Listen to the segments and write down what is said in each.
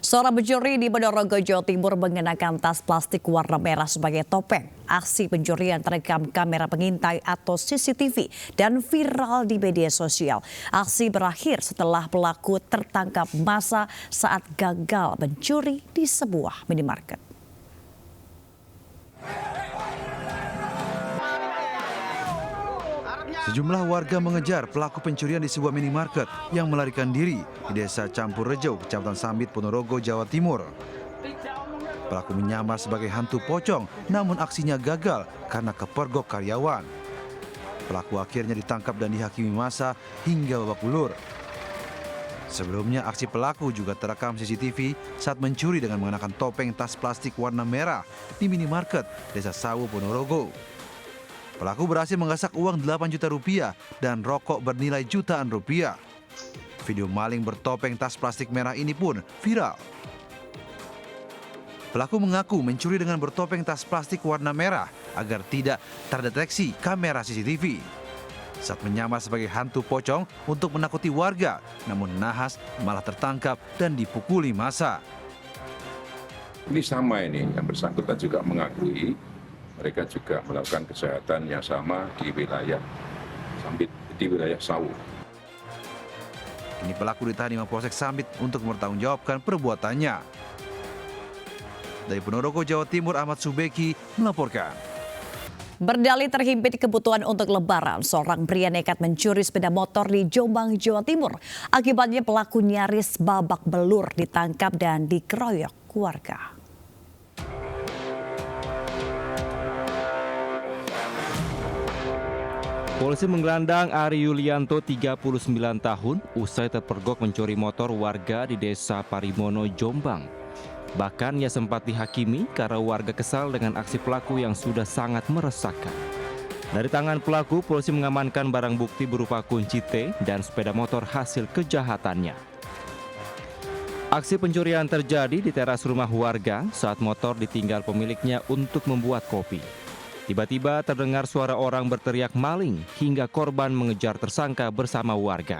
Seorang pencuri di Ponorogo, Jawa Timur mengenakan tas plastik warna merah sebagai topeng. Aksi pencurian terekam kamera pengintai atau CCTV dan viral di media sosial. Aksi berakhir setelah pelaku tertangkap massa saat gagal mencuri di sebuah minimarket. Sejumlah warga mengejar pelaku pencurian di sebuah minimarket yang melarikan diri di Desa Campur Rejo, Kecamatan Sambit, Ponorogo, Jawa Timur. Pelaku menyamar sebagai hantu pocong, namun aksinya gagal karena kepergok karyawan. Pelaku akhirnya ditangkap dan dihakimi massa hingga babak belur. Sebelumnya, aksi pelaku juga terekam CCTV saat mencuri dengan mengenakan topeng tas plastik warna merah di minimarket Desa Sawu, Ponorogo. Pelaku berhasil menggasak uang 8 juta rupiah dan rokok bernilai jutaan rupiah. Video maling bertopeng tas plastik merah ini pun viral. Pelaku mengaku mencuri dengan bertopeng tas plastik warna merah agar tidak terdeteksi kamera CCTV. Saat menyamar sebagai hantu pocong untuk menakuti warga, namun nahas malah tertangkap dan dipukuli massa. Ini sama ini, yang bersangkutan juga mengakui mereka juga melakukan kejahatan yang sama di wilayah Sambit, di wilayah Sawu. Kini pelaku ditahan di Mapolsek Sambit untuk mempertanggungjawabkan perbuatannya. Dari Ponorogo, Jawa Timur, Ahmad Subeki melaporkan. Berdalih terhimpit kebutuhan untuk lebaran, seorang pria nekat mencuri sepeda motor di Jombang, Jawa Timur. Akibatnya pelaku nyaris babak belur ditangkap dan dikeroyok keluarga. Polisi menggelandang Ari Yulianto, 39 tahun, usai terpergok mencuri motor warga di Desa Parimono, Jombang. Bahkan ia sempat dihakimi karena warga kesal dengan aksi pelaku yang sudah sangat meresahkan. Dari tangan pelaku, polisi mengamankan barang bukti berupa kunci T dan sepeda motor hasil kejahatannya. Aksi pencurian terjadi di teras rumah warga saat motor ditinggal pemiliknya untuk membuat kopi. Tiba-tiba terdengar suara orang berteriak maling hingga korban mengejar tersangka bersama warga.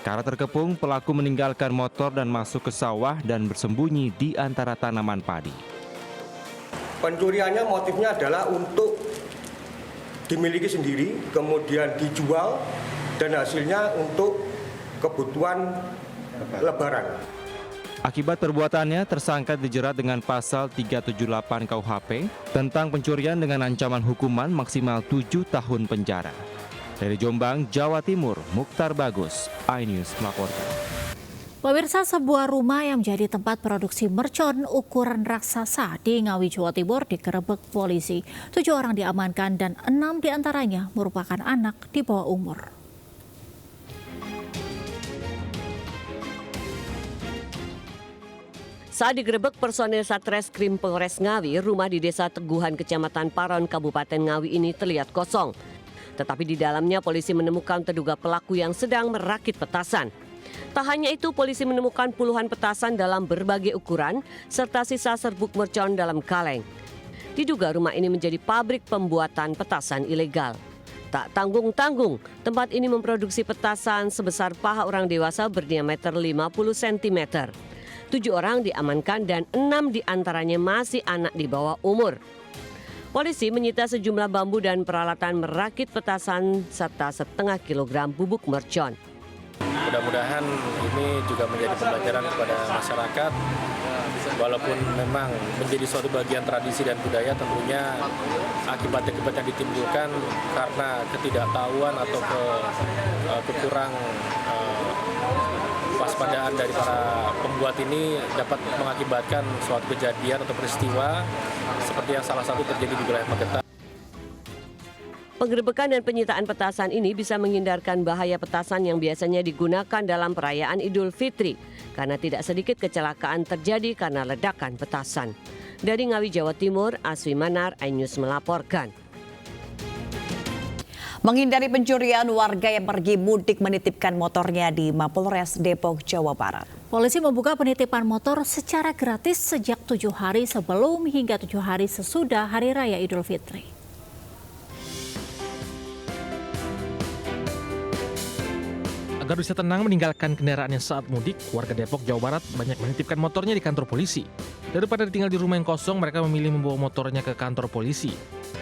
Karena terkepung, pelaku meninggalkan motor dan masuk ke sawah dan bersembunyi di antara tanaman padi. Pencuriannya motifnya adalah untuk dimiliki sendiri, kemudian dijual, dan hasilnya untuk kebutuhan lebaran. Akibat perbuatannya, tersangka dijerat dengan pasal 378 KUHP tentang pencurian dengan ancaman hukuman maksimal 7 tahun penjara. Dari Jombang, Jawa Timur, Mukhtar Bagus, iNews melaporkan. Pemirsa, sebuah rumah yang menjadi tempat produksi mercon ukuran raksasa di Ngawi, Jawa Timur digerebek polisi. 7 orang diamankan dan 6 diantaranya merupakan anak di bawah umur. Saat digerebek personel Satreskrim Polres Ngawi, rumah di Desa Teguhan, Kecamatan Paron, Kabupaten Ngawi ini terlihat kosong. Tetapi di dalamnya polisi menemukan terduga pelaku yang sedang merakit petasan. Tak hanya itu, polisi menemukan puluhan petasan dalam berbagai ukuran serta sisa serbuk mercon dalam kaleng. Diduga rumah ini menjadi pabrik pembuatan petasan ilegal. Tak tanggung-tanggung, tempat ini memproduksi petasan sebesar paha orang dewasa berdiameter 50 cm. 7 orang diamankan dan 6 diantaranya masih anak di bawah umur. Polisi menyita sejumlah bambu dan peralatan merakit petasan serta setengah kilogram bubuk mercon. Mudah-mudahan ini juga menjadi pembelajaran kepada masyarakat. Walaupun memang menjadi suatu bagian tradisi dan budaya, tentunya akibat-akibat yang ditimbulkan karena ketidaktahuan atau kekurang waspadaan dari para pembuat ini dapat mengakibatkan suatu kejadian atau peristiwa seperti yang salah satu terjadi di wilayah Magetan. Penggerebekan dan penyitaan petasan ini bisa menghindarkan bahaya petasan yang biasanya digunakan dalam perayaan Idul Fitri karena tidak sedikit kecelakaan terjadi karena ledakan petasan. Dari Ngawi, Jawa Timur, Aswi Manar, iNews melaporkan. Menghindari pencurian, warga yang pergi mudik menitipkan motornya di Mapolres Depok, Jawa Barat. Polisi membuka penitipan motor secara gratis sejak 7 hari sebelum hingga 7 hari sesudah Hari Raya Idul Fitri. Agar bisa tenang meninggalkan kendaraannya saat mudik, warga Depok, Jawa Barat banyak menitipkan motornya di kantor polisi. Daripada tinggal di rumah yang kosong, mereka memilih membawa motornya ke kantor polisi.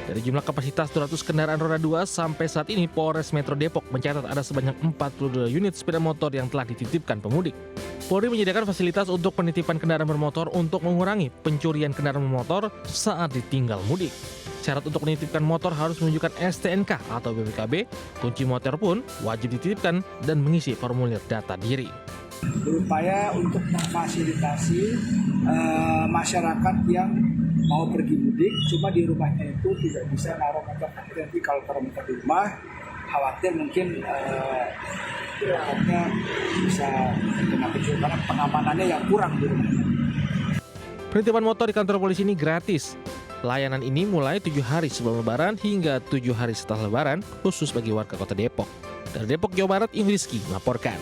Dari jumlah kapasitas 200 kendaraan roda 2, sampai saat ini Polres Metro Depok mencatat ada sebanyak 42 unit sepeda motor yang telah dititipkan pemudik. Polri menyediakan fasilitas untuk penitipan kendaraan bermotor untuk mengurangi pencurian kendaraan bermotor saat ditinggal mudik. Syarat untuk menitipkan motor harus menunjukkan STNK atau BPKB, kunci motor pun wajib dititipkan dan mengisi formulir data diri. Berupaya untuk memfasilitasi masyarakat yang mau pergi mudik, cuma di rumahnya itu tidak bisa naruh motor. Nanti kalau taruh motor di rumah, khawatir mungkin bisa kena pencurian karena pengamanannya yang kurang di rumahnya. Penitipan motor di kantor polisi ini gratis. Layanan ini mulai 7 hari sebelum Lebaran hingga 7 hari setelah Lebaran, khusus bagi warga kota Depok. Dari Depok, Jawa Barat, Ihsan Rizky melaporkan.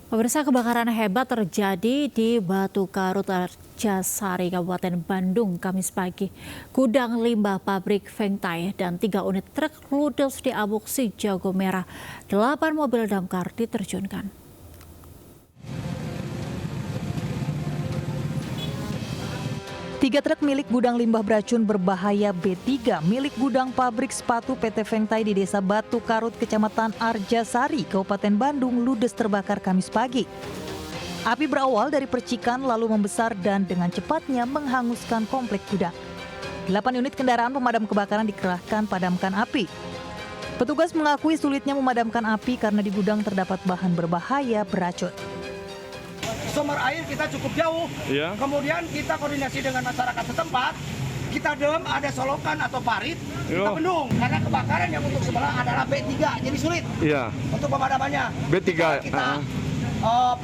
Pemirsa, kebakaran hebat terjadi di Batu Karut Arjasari, Kabupaten Bandung, Kamis pagi. Gudang limbah pabrik Fengtai dan 3 unit truk ludes di Abuksi, Jago Merah. 8 mobil damkar diterjunkan. 3 truk milik gudang limbah beracun berbahaya B3 milik gudang pabrik sepatu PT Fengtai di Desa Batu Karut, Kecamatan Arjasari, Kabupaten Bandung ludes terbakar Kamis pagi. Api berawal dari percikan lalu membesar dan dengan cepatnya menghanguskan komplek gudang. 8 unit kendaraan pemadam kebakaran dikerahkan padamkan api. Petugas mengakui sulitnya memadamkan api karena di gudang terdapat bahan berbahaya beracun. Sumber air kita cukup jauh, kemudian kita koordinasi dengan masyarakat setempat, kita ada solokan atau parit, kita bendung. Karena kebakaran yang untuk sebelah adalah B3, jadi sulit untuk pemadamannya. B3. Kita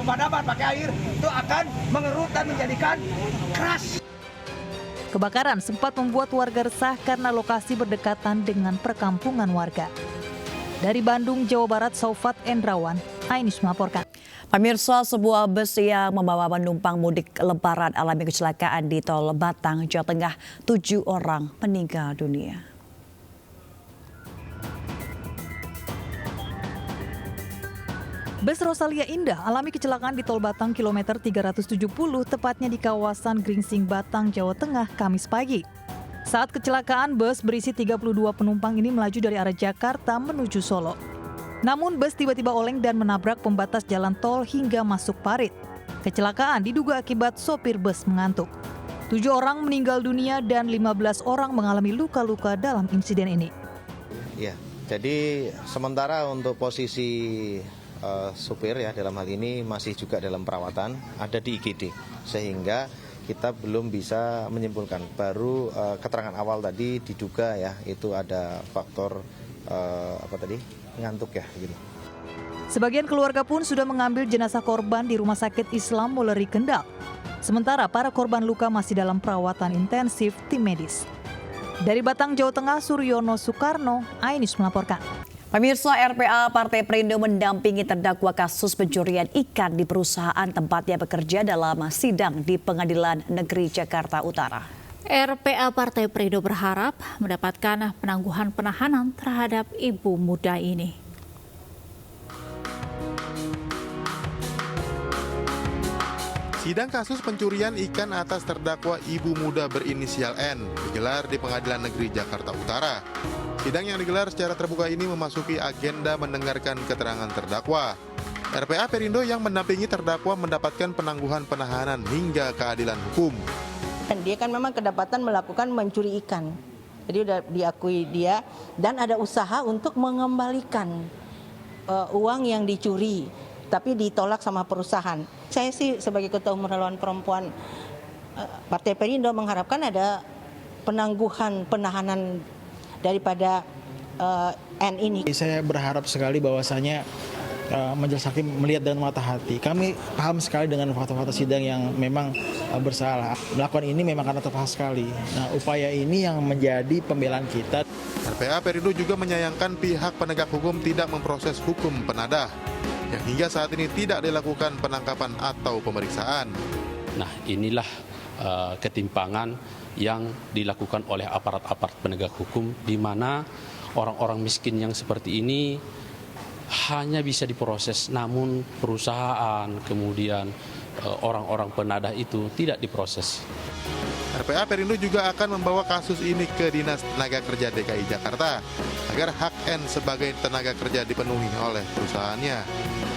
pemadaman pakai air itu akan mengerut dan menjadikan keras. Kebakaran sempat membuat warga resah karena lokasi berdekatan dengan perkampungan warga. Dari Bandung, Jawa Barat, Saufat Endrawan, Ainus melaporkan. Pemirsa, sebuah bus yang membawa penumpang mudik Lebaran alami kecelakaan di Tol Batang, Jawa Tengah. 7 orang meninggal dunia. Bus Rosalia Indah alami kecelakaan di Tol Batang kilometer 370, tepatnya di kawasan Gringsing, Batang, Jawa Tengah, Kamis pagi. Saat kecelakaan, bus berisi 32 penumpang ini melaju dari arah Jakarta menuju Solo. Namun bus tiba-tiba oleng dan menabrak pembatas jalan tol hingga masuk parit. Kecelakaan diduga akibat sopir bus mengantuk. 7 orang meninggal dunia dan 15 orang mengalami luka-luka dalam insiden ini. Ya, jadi sementara untuk posisi supir ya dalam hal ini masih juga dalam perawatan, ada di IGD, sehingga kita belum bisa menyimpulkan. Baru keterangan awal tadi diduga ya itu ada faktor ngantuk ya gitu. Sebagian keluarga pun sudah mengambil jenazah korban di Rumah Sakit Islam Muleri Kendal. Sementara para korban luka masih dalam perawatan intensif tim medis. Dari Batang, Jawa Tengah, Suryono Soekarno, Ainus melaporkan. Pemirsa, RPA Partai Perindo mendampingi terdakwa kasus pencurian ikan di perusahaan tempatnya bekerja dalam sidang di Pengadilan Negeri Jakarta Utara. RPA Partai Perindo berharap mendapatkan penangguhan penahanan terhadap ibu muda ini. Sidang kasus pencurian ikan atas terdakwa ibu muda berinisial N digelar di Pengadilan Negeri Jakarta Utara. Sidang yang digelar secara terbuka ini memasuki agenda mendengarkan keterangan terdakwa. RPA Perindo yang mendampingi terdakwa mendapatkan penangguhan penahanan hingga keadilan hukum. Dia kan memang kedapatan melakukan mencuri ikan. Jadi udah diakui dia dan ada usaha untuk mengembalikan uang yang dicuri, tapi ditolak sama perusahaan. Saya sih sebagai Ketua Umum Relawan Perempuan Partai Perindo mengharapkan ada penangguhan penahanan daripada N ini. Saya berharap sekali bahwasanya Majelis Hakim melihat dengan mata hati. Kami paham sekali dengan fakta-fakta sidang yang memang bersalah. Melakukan ini memang karena tepat sekali. Nah, upaya ini yang menjadi pembelaan kita. RPA Perindo juga menyayangkan pihak penegak hukum tidak memproses hukum penadah, yang hingga saat ini tidak dilakukan penangkapan atau pemeriksaan. Nah, inilah ketimpangan yang dilakukan oleh aparat-aparat penegak hukum, di mana orang-orang miskin yang seperti ini hanya bisa diproses, namun perusahaan kemudian orang-orang penadah itu tidak diproses. RPA Perindo juga akan membawa kasus ini ke Dinas Tenaga Kerja DKI Jakarta agar hak N sebagai tenaga kerja dipenuhi oleh perusahaannya.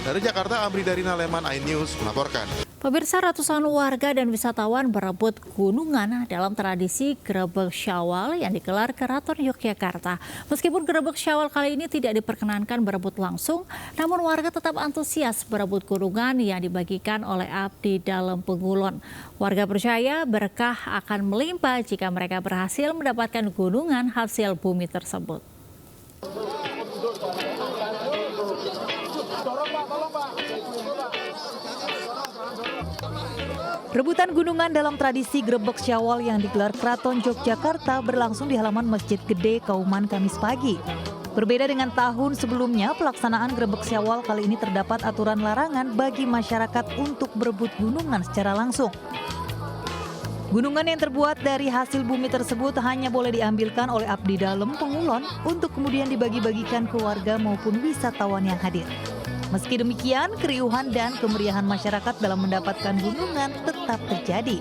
Dari Jakarta, Amri Darina, Leman, iNews melaporkan. Pemirsa, ratusan warga dan wisatawan berebut gunungan dalam tradisi Grebeg Syawal yang digelar Keraton Yogyakarta. Meskipun Grebeg Syawal kali ini tidak diperkenankan berebut langsung, namun warga tetap antusias berebut gunungan yang dibagikan oleh abdi dalam Pengulon. Warga percaya berkah akan melimpah jika mereka berhasil mendapatkan gunungan hasil bumi tersebut. Rebutan gunungan dalam tradisi Grebeg Syawal yang digelar Keraton Yogyakarta berlangsung di halaman Masjid Gede Kauman Kamis pagi. Berbeda dengan tahun sebelumnya, pelaksanaan Grebeg Syawal kali ini terdapat aturan larangan bagi masyarakat untuk berebut gunungan secara langsung. Gunungan yang terbuat dari hasil bumi tersebut hanya boleh diambilkan oleh abdi dalam Pengulon untuk kemudian dibagi-bagikan ke warga maupun wisatawan yang hadir. Meski demikian, keriuhan dan kemeriahan masyarakat dalam mendapatkan gunungan tetap terjadi.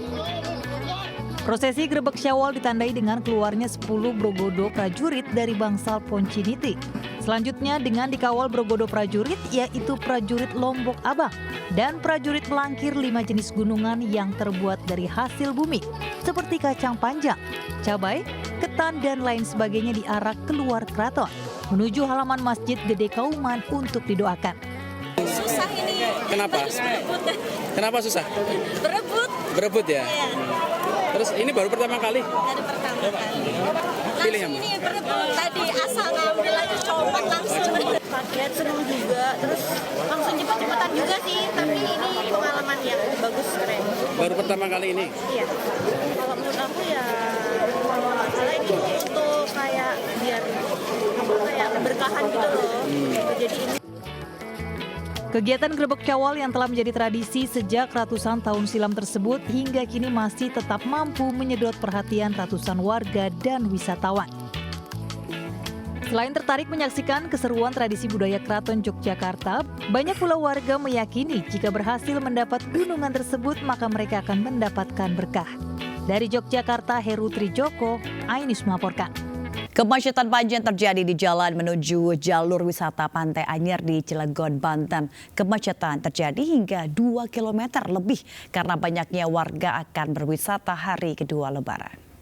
Prosesi Grebeg Syawal ditandai dengan keluarnya 10 brogodo prajurit dari bangsal Ponciniti. Selanjutnya dengan dikawal brogodo prajurit, yaitu prajurit Lombok Abang dan prajurit melangkir 5 jenis gunungan yang terbuat dari hasil bumi, seperti kacang panjang, cabai, ketan, dan lain sebagainya diarak keluar keraton, menuju halaman Masjid Gede Kauman untuk didoakan. Susah ini. Kenapa? Kenapa susah? Berebut. Berebut ya? Iya. Terus ini baru pertama kali? Baru pertama kali. Pilih yang ini berebut tadi asal ngambil aja copot langsung. Kaget, seneng juga. Terus langsung cepet-cepetan juga sih. Tapi ini pengalaman yang bagus, keren. Baru pertama kali ini? Iya. Kalau menurut aku ya, kalau ini untuk kayak biar kayak keberkahan gitu loh. Jadi ini. Kegiatan Grebeg Syawal yang telah menjadi tradisi sejak ratusan tahun silam tersebut hingga kini masih tetap mampu menyedot perhatian ratusan warga dan wisatawan. Selain tertarik menyaksikan keseruan tradisi budaya Keraton Yogyakarta, banyak pula warga meyakini jika berhasil mendapat gunungan tersebut maka mereka akan mendapatkan berkah. Dari Yogyakarta, Heru Trijoko, iNews melaporkan. Kemacetan panjang terjadi di jalan menuju jalur wisata Pantai Anyer di Cilegon, Banten. Kemacetan terjadi hingga 2 km lebih karena banyaknya warga akan berwisata hari kedua Lebaran.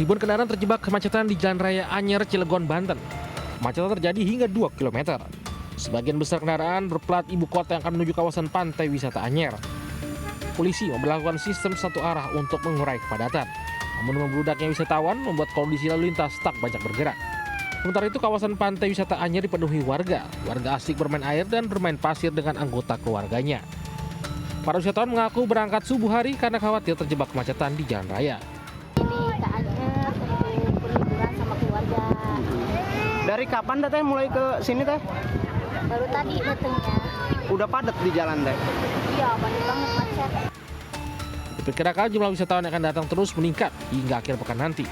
Ribuan kendaraan terjebak kemacetan di Jalan Raya Anyer, Cilegon, Banten. Kemacetan terjadi hingga 2 km. Sebagian besar kendaraan berplat ibu kota yang akan menuju kawasan pantai wisata Anyer. Polisi memberlakukan sistem satu arah untuk mengurai kepadatan. Namun membludaknya wisatawan membuat kondisi lalu lintas tak banyak bergerak. Sementara itu kawasan pantai wisata Anyer dipenuhi warga. Warga asik bermain air dan bermain pasir dengan anggota keluarganya. Para wisatawan mengaku berangkat subuh hari karena khawatir terjebak kemacetan di jalan raya. Dari kapan teh mulai ke sini teh? Baru tadi datangnya. Udah padat di jalan teh? Iya, padat banget macet. Diperkirakan jumlah wisatawan yang akan datang terus meningkat hingga akhir pekan nanti.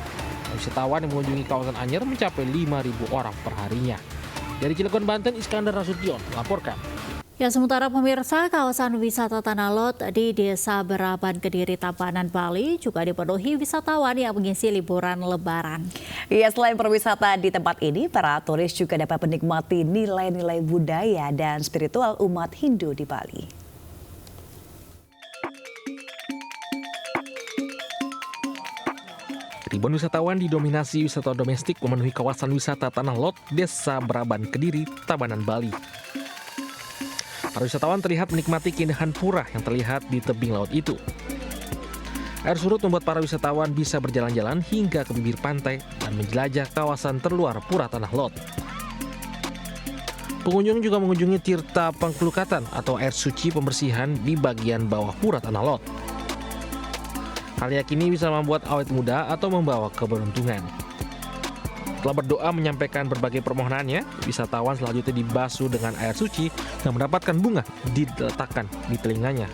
Wisatawan yang mengunjungi kawasan Anyer mencapai 5.000 orang per harinya. Dari Cilegon, Banten, Iskandar Nasution melaporkan. Ya, sementara pemirsa, kawasan wisata Tanah Lot di Desa Beraban, Kediri, Tabanan, Bali juga dipenuhi wisatawan yang mengisi liburan Lebaran. Ya, selain berwisata di tempat ini, para turis juga dapat menikmati nilai-nilai budaya dan spiritual umat Hindu di Bali. Ribuan wisatawan didominasi wisatawan domestik memenuhi kawasan wisata Tanah Lot, Desa Beraban, Kediri, Tabanan, Bali. Para wisatawan terlihat menikmati keindahan pura yang terlihat di tebing laut itu. Air surut membuat para wisatawan bisa berjalan-jalan hingga ke bibir pantai dan menjelajah kawasan terluar pura Tanah Lot. Pengunjung juga mengunjungi Tirta Pangkelukatan atau air suci pembersihan di bagian bawah pura Tanah Lot. Hal yakini bisa membuat awet muda atau membawa keberuntungan. Setelah berdoa menyampaikan berbagai permohonannya, wisatawan selanjutnya dibasuh dengan air suci dan mendapatkan bunga diletakkan di telinganya.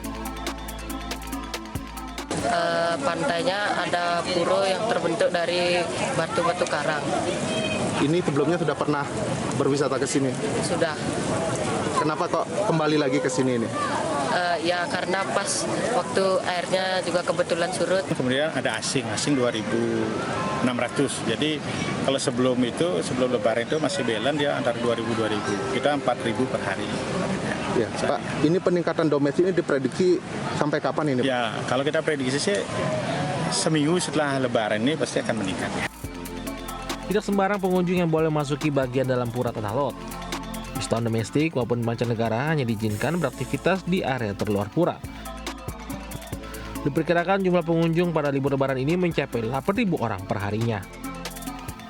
Pantainya ada pura yang terbentuk dari batu-batu karang. Ini sebelumnya sudah pernah berwisata ke sini? Sudah. Kenapa kok kembali lagi ke sini ini? Ya karena pas waktu airnya juga kebetulan surut. Kemudian ada asing 2.600. Jadi kalau sebelum lebaran itu masih belan dia antara 2.000-2.000. Kita 4.000 per hari. Ya, Pak, ini peningkatan domestik ini diprediksi sampai kapan ini? Ya, kalau kita prediksi sih seminggu setelah lebaran ini pasti akan meningkat. Tidak sembarang pengunjung yang boleh masuki bagian dalam pura Tanah Lot. Wisatawan domestik maupun mancanegara hanya diizinkan beraktivitas di area terluar pura. Diperkirakan jumlah pengunjung pada libur lebaran ini mencapai 8.000 orang per harinya.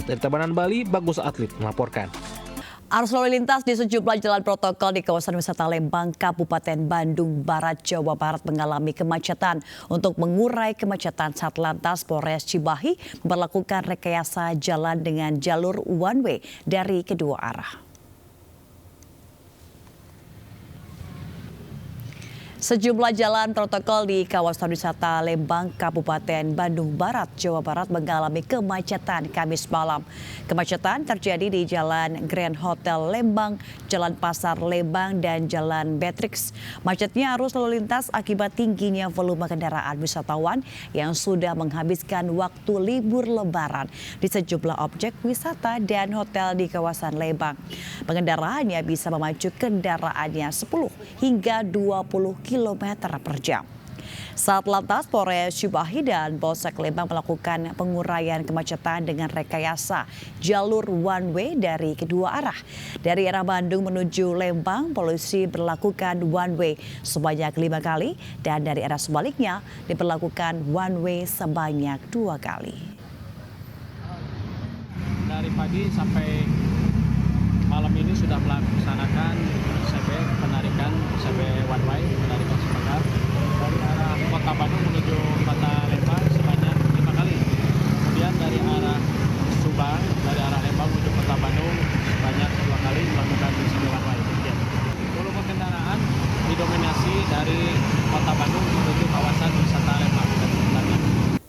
Dari Tabanan, Bali, Bagus Atlet melaporkan. Arus lalu lintas di sejumlah jalan protokol di kawasan wisata Lembang, Kabupaten Bandung Barat, Jawa Barat mengalami kemacetan. Untuk mengurai kemacetan, Satlantas Polres Cimahi memperlakukan rekayasa jalan dengan jalur one way dari kedua arah. Sejumlah jalan protokol di kawasan wisata Lembang, Kabupaten Bandung Barat, Jawa Barat mengalami kemacetan Kamis malam. Kemacetan terjadi di Jalan Grand Hotel Lembang, Jalan Pasar Lembang, dan Jalan Beatrix. Macetnya arus lalu lintas akibat tingginya volume kendaraan wisatawan yang sudah menghabiskan waktu libur lebaran di sejumlah objek wisata dan hotel di kawasan Lembang. Pengendara hanya bisa memacu kendaraannya 10 hingga 20 km per jam. Satlantas Polres Cimahi dan Polsek Lembang melakukan penguraian kemacetan dengan rekayasa jalur one way dari kedua arah. Dari arah Bandung menuju Lembang, polisi berlakukan one way sebanyak 5 kali dan dari arah sebaliknya diberlakukan one way sebanyak 2 kali. Dari pagi sampai malam ini sudah melaksanakan CB penarikan CB one way penarikan sebentar dari arah Kota Bandung menuju Kota Lembang sebanyak 5 kali. Kemudian dari arah Subang dari arah Lembang menuju Kota Bandung sebanyak 2 kali melakukan CB one way. Volume kendaraan didominasi dari Kota Bandung menuju kawasan wisata Lembang.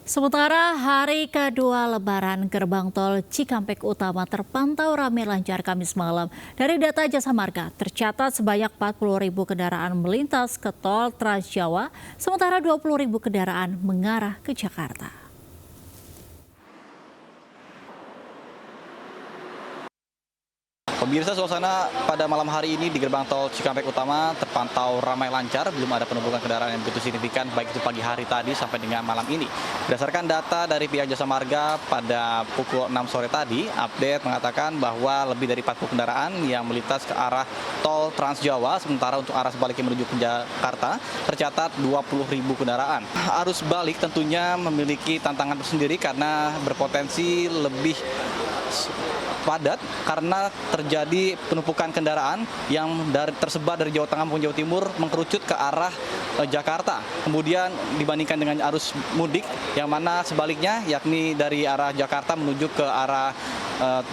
Sementara hari kedua Lebaran, gerbang tol Cikampek Utama terpantau ramai lancar Kamis malam. Dari data Jasa Marga, tercatat sebanyak 40.000 kendaraan melintas ke tol Trans Jawa, sementara 20.000 kendaraan mengarah ke Jakarta. Pemirsa, suasana pada malam hari ini di gerbang tol Cikampek Utama terpantau ramai lancar, belum ada penumpukan kendaraan yang begitu signifikan baik itu pagi hari tadi sampai dengan malam ini. Berdasarkan data dari pihak Jasa Marga pada pukul 6 sore tadi, update mengatakan bahwa lebih dari 40 kendaraan yang melintas ke arah tol Trans Jawa, sementara untuk arah sebaliknya menuju ke Jakarta tercatat 20.000 kendaraan. Arus balik tentunya memiliki tantangan tersendiri karena berpotensi lebih padat karena terjadi penumpukan kendaraan yang tersebar dari Jawa Tengah maupun Jawa Timur mengkerucut ke arah Jakarta. Kemudian dibandingkan dengan arus mudik yang mana sebaliknya yakni dari arah Jakarta menuju ke arah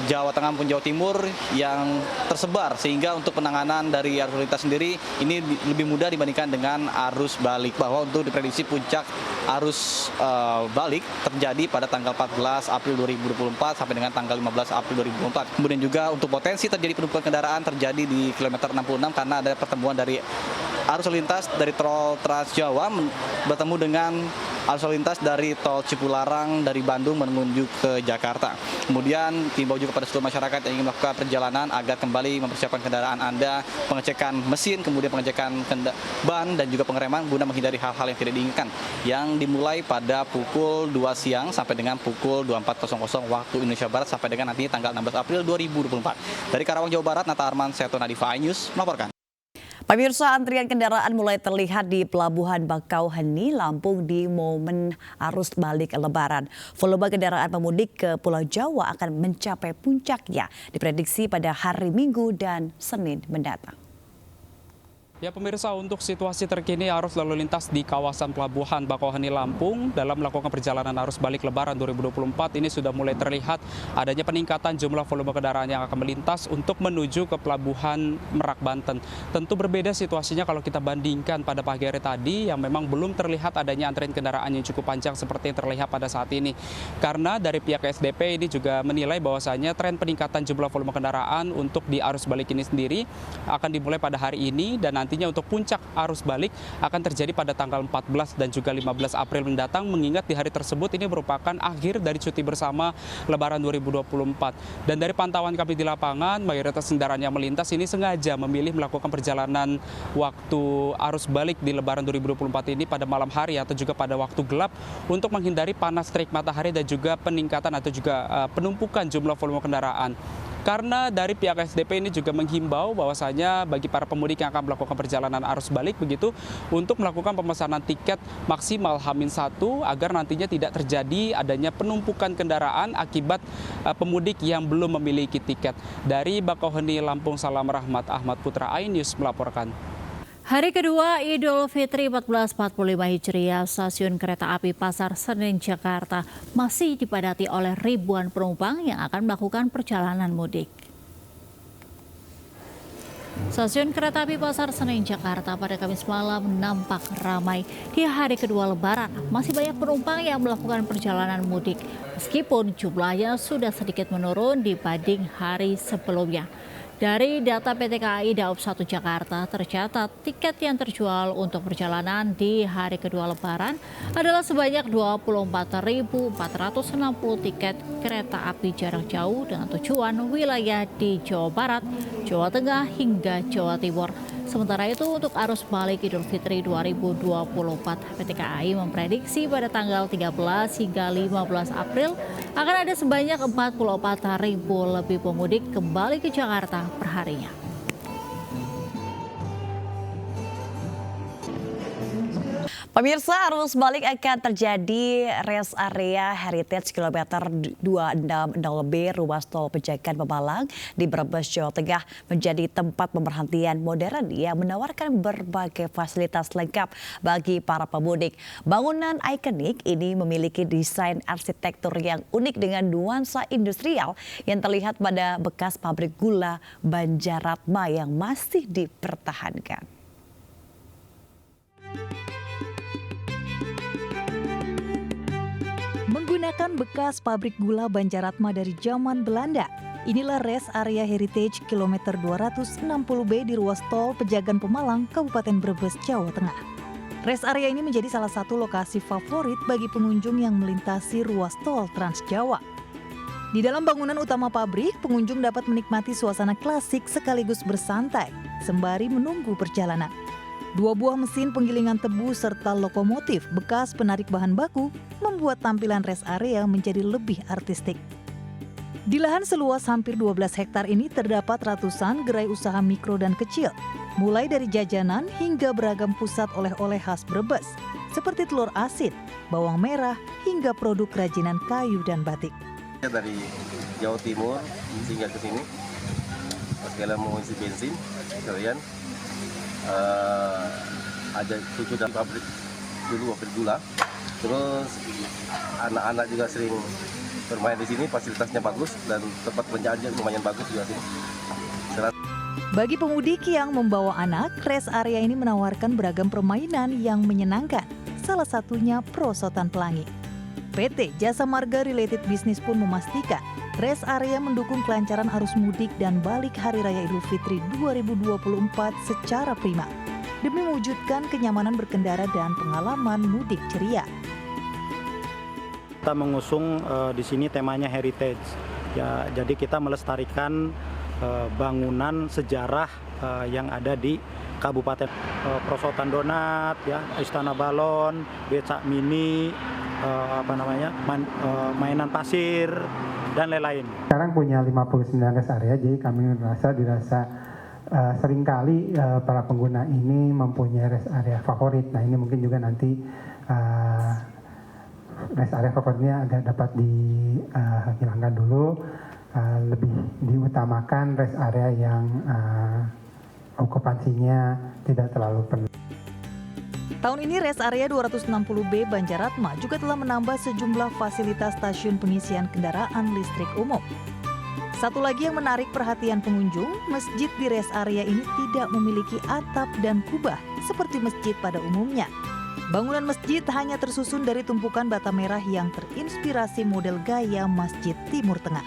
Jawa Tengah maupun Jawa Timur yang tersebar, sehingga untuk penanganan dari arus lintas sendiri ini lebih mudah dibandingkan dengan arus balik, bahwa untuk diprediksi puncak arus balik terjadi pada tanggal 14 April 2024 sampai dengan tanggal 15 April 2024. Kemudian juga untuk potensi terjadi penumpukan kendaraan terjadi di kilometer 66 karena ada pertemuan dari arus lintas dari tol Trans Jawa bertemu dengan arus lintas dari tol Cipularang dari Bandung menuju ke Jakarta. Kemudian himbau juga pada seluruh masyarakat yang ingin melakukan perjalanan agar kembali mempersiapkan kendaraan Anda, pengecekan mesin, kemudian pengecekan ban dan juga pengereman guna menghindari hal-hal yang tidak diinginkan, yang dimulai pada pukul 2 siang sampai dengan pukul 24.00 waktu Indonesia Barat sampai dengan nantinya tanggal 16 April 2024. Dari Karawang, Jawa Barat, Nata Arman, Seto Nadifa News melaporkan. Pemirsa, antrian kendaraan mulai terlihat di Pelabuhan Bakauheni, Lampung di momen arus balik Lebaran. Volume kendaraan pemudik ke Pulau Jawa akan mencapai puncaknya diprediksi pada hari Minggu dan Senin mendatang. Ya pemirsa, untuk situasi terkini arus lalu lintas di kawasan Pelabuhan Bakauheni Lampung dalam melakukan perjalanan arus balik Lebaran 2024 ini sudah mulai terlihat adanya peningkatan jumlah volume kendaraan yang akan melintas untuk menuju ke Pelabuhan Merak, Banten. Tentu berbeda situasinya kalau kita bandingkan pada pagi hari tadi yang memang belum terlihat adanya antrian kendaraan yang cukup panjang seperti yang terlihat pada saat ini. Karena dari pihak SDP ini juga menilai bahwasanya tren peningkatan jumlah volume kendaraan untuk di arus balik ini sendiri akan dimulai pada hari ini dan nantinya untuk puncak arus balik akan terjadi pada tanggal 14 dan juga 15 April mendatang, mengingat di hari tersebut ini merupakan akhir dari cuti bersama Lebaran 2024. Dan dari pantauan kami di lapangan, mayoritas kendaraan yang melintas ini sengaja memilih melakukan perjalanan waktu arus balik di Lebaran 2024 ini pada malam hari atau juga pada waktu gelap untuk menghindari panas terik matahari dan juga peningkatan atau juga penumpukan jumlah volume kendaraan. Karena dari pihak SDP ini juga menghimbau bahwasanya bagi para pemudik yang akan melakukan perjalanan arus balik begitu untuk melakukan pemesanan tiket maksimal H-1 agar nantinya tidak terjadi adanya penumpukan kendaraan akibat pemudik yang belum memiliki tiket. Dari Bakauheni Lampung, Salam Rahmat, Ahmad Putra, iNews melaporkan. Hari kedua Idul Fitri 1445 Hijriah, stasiun kereta api Pasar Senen Jakarta masih dipadati oleh ribuan penumpang yang akan melakukan perjalanan mudik. Stasiun kereta api Pasar Senen Jakarta pada Kamis malam nampak ramai. Di hari kedua Lebaran, masih banyak penumpang yang melakukan perjalanan mudik, meskipun jumlahnya sudah sedikit menurun dibanding hari sebelumnya. Dari data PT KAI Daob 1 Jakarta tercatat tiket yang terjual untuk perjalanan di hari kedua Lebaran adalah sebanyak 24.460 tiket kereta api jarak jauh dengan tujuan wilayah di Jawa Barat, Jawa Tengah hingga Jawa Timur. Sementara itu untuk arus balik Idul Fitri 2024, PT KAI memprediksi pada tanggal 13 hingga 15 April akan ada sebanyak 44.000 lebih pemudik kembali ke Jakarta perharinya. Pemirsa, arus balik akan terjadi rest area Heritage kilometer 260B ruas tol Pejagan Pemalang di Brebes, Jawa Tengah menjadi tempat pemerhentian modern yang menawarkan berbagai fasilitas lengkap bagi para pemudik. Bangunan ikonik ini memiliki desain arsitektur yang unik dengan nuansa industrial yang terlihat pada bekas pabrik gula Banjaratma yang masih dipertahankan. Menggunakan bekas pabrik gula Banjaratma dari zaman Belanda, inilah rest area Heritage kilometer 260B di ruas tol Pejagan Pemalang, Kabupaten Brebes, Jawa Tengah. Rest area ini menjadi salah satu lokasi favorit bagi pengunjung yang melintasi ruas tol Trans Jawa. Di dalam bangunan utama pabrik, pengunjung dapat menikmati suasana klasik sekaligus bersantai, sembari menunggu perjalanan. 2 buah mesin penggilingan tebu serta lokomotif bekas penarik bahan baku membuat tampilan rest area menjadi lebih artistik. Di lahan seluas hampir 12 hektar ini terdapat ratusan gerai usaha mikro dan kecil, mulai dari jajanan hingga beragam pusat oleh-oleh khas Brebes, seperti telur asin, bawang merah, hingga produk kerajinan kayu dan batik. Dari Jawa Timur hingga ke sini, sekalian mau isi bensin, sekalian ada cucu dari pabrik gula. Terus anak-anak juga sering bermain di sini, fasilitasnya bagus dan tempat belanjaan lumayan bagus juga sini. Bagi pemudik yang membawa anak, rest area ini menawarkan beragam permainan yang menyenangkan, salah satunya perosotan pelangi. PT Jasa Marga Related Business pun memastikan rest area mendukung kelancaran arus mudik dan balik Hari Raya Idul Fitri 2024 secara prima, demi mewujudkan kenyamanan berkendara dan pengalaman mudik ceria. Kita mengusung di sini temanya heritage. Ya, jadi kita melestarikan bangunan sejarah yang ada di Kabupaten, perosotan donat, ya, Istana Balon, becak mini, mainan pasir dan lain-lain. Sekarang punya 59 rest area, jadi kami dirasa seringkali para pengguna ini mempunyai rest area favorit. Nah ini mungkin juga nanti rest area favoritnya agak dapat dihilangkan dulu, lebih diutamakan rest area yang okupansinya tidak terlalu penuh. Tahun ini Res Area 260B Banjaratma juga telah menambah sejumlah fasilitas stasiun pengisian kendaraan listrik umum. Satu lagi yang menarik perhatian pengunjung, masjid di Res Area ini tidak memiliki atap dan kubah seperti masjid pada umumnya. Bangunan masjid hanya tersusun dari tumpukan bata merah yang terinspirasi model gaya Masjid Timur Tengah.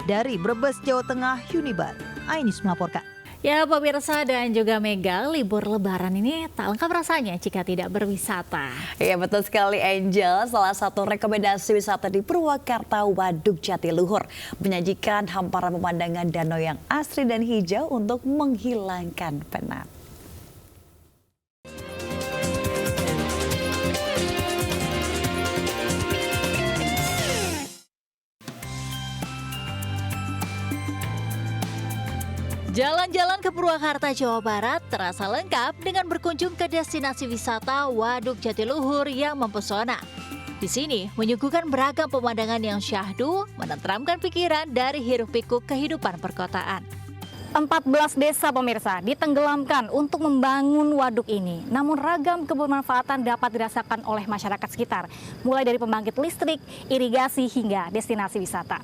Dari Brebes, Jawa Tengah, Unibar, Ainis melaporkan. Ya pemirsa dan juga Mega, libur lebaran ini tak lengkap rasanya jika tidak berwisata. Iya betul sekali Angel, salah satu rekomendasi wisata di Purwakarta Waduk Jatiluhur menyajikan hamparan pemandangan danau yang asri dan hijau untuk menghilangkan penat. Jalan-jalan ke Purwakarta, Jawa Barat terasa lengkap dengan berkunjung ke destinasi wisata Waduk Jatiluhur yang mempesona. Di sini menyuguhkan beragam pemandangan yang syahdu, menenteramkan pikiran dari hiruk-pikuk kehidupan perkotaan. 14 desa pemirsa ditenggelamkan untuk membangun waduk ini. Namun ragam kebermanfaatan dapat dirasakan oleh masyarakat sekitar, mulai dari pembangkit listrik, irigasi hingga destinasi wisata.